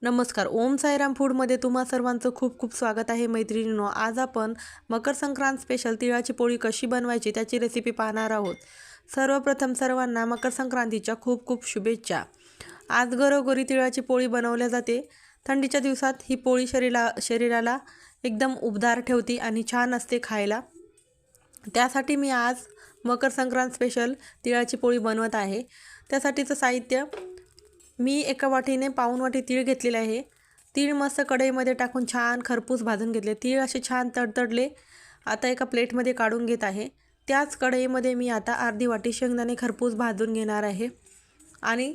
नमस्कार. ओम साईराम फूडमध्ये तुम्हा सर्वांचं खूप खूप स्वागत आहे मैत्रिणींनो. आज आपण मकर संक्रांत स्पेशल तिळाची पोळी कशी बनवायची त्याची रेसिपी पाहणार आहोत. सर्वप्रथम सर्वांना मकर संक्रांतीच्या खूप खूप शुभेच्छा. आज घरोघरी तिळाची पोळी बनवल्या जाते. थंडीच्या दिवसात ही पोळी शरीराला एकदम उबदार ठेवते आणि छान असते खायला. त्यासाठी मी आज मकर संक्रांत स्पेशल तिळाची पोळी बनवत आहे. त्यासाठीचं साहित्य मी एका वाटीने पाऊण वाटी तीळ घेतलेले आहे. तीळ मस्त कढईमध्ये टाकून छान खरपूस भाजून घेतले. तीळ असे छान तडतडले. आता एका प्लेटमध्ये काढून घेत आहे. त्याच कढईमध्ये मी आता अर्धी वाटी शेंगदाणे खरपूस भाजून घेणार आहे आणि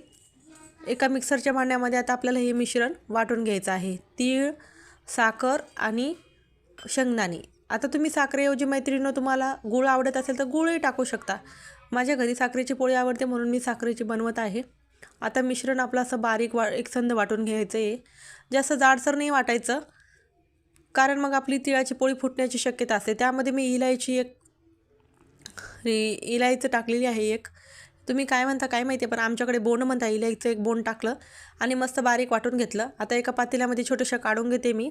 एका मिक्सरच्या भांड्यामध्ये आता आपल्याला हे मिश्रण वाटून घ्यायचं आहे. तीळ, साखर आणि शेंगदाणे. आता तुम्ही साखरेऐवजी मैत्रिणींनो तुम्हाला गूळ आवडत असेल तर गूळही टाकू शकता. माझ्या घरी साखरेची पोळी आवडते म्हणून मी साखरेची बनवत आहे. आता मिश्रण आपलं असं बारीक एकसंध वाटून घ्यायचं आहे. जास्त जाडसर नाही वाटायचं, कारण मग आपली तिळाची पोळी फुटण्याची शक्यता असते. त्यामध्ये मी इलायची टाकलेली आहे एक. तुम्ही काय म्हणता काय माहिती, पण आमच्याकडे बोंड म्हणता. इलायचं एक बोंड टाकलं आणि मस्त बारीक वाटून घेतलं. आता एका पातेल्यामध्ये छोटंसं काढून घेते मी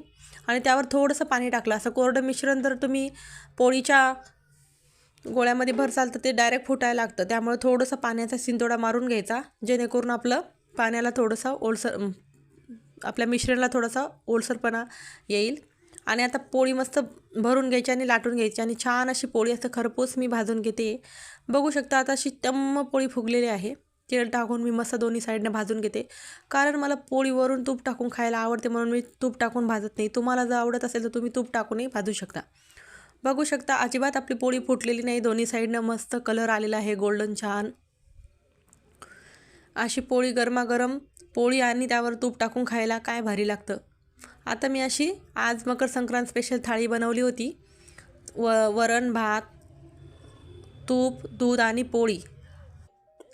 आणि त्यावर थोडंसं पाणी टाकलं. असं कोरडं मिश्रण जर तुम्ही पोळीच्या गोळ्यामध्ये भरसाल तर ते डायरेक्ट फुटायला लागतं. त्यामुळे थोडंसं पाण्याचा शिंतोडा मारून घ्यायचा, जेणेकरून आपलं पाण्याला थोडंसं आपल्या मिश्रणाला थोडासा ओलसरपणा येईल. आणि आता पोळी मस्त भरून घ्यायची आणि लाटून घ्यायची आणि छान अशी पोळी असं खरपूस मी भाजून घेते. बघू शकता आता अशी टम्म पोळी फुगलेली आहे. तेल टाकून मी मस्त दोन्ही साईडने भाजून घेते, कारण मला पोळीवरून तूप टाकून खायला आवडते म्हणून मी तूप टाकून भाजत नाही. तुम्हाला जर आवडत असेल तर तुम्ही तूप टाकूनही भाजू शकता. बघू शकता अजिबात आपली पोळी फुटलेली नाही. दोन्ही साईडनं मस्त कलर आलेला आहे गोल्डन छान. अशी पोळी गरमागरम पोळी आणि त्यावर तूप टाकून खायला काय भारी लागतं. आता मी अशी आज मकर संक्रांत स्पेशल थाळी बनवली होती. वरण भात, तूप, दूध आणि पोळी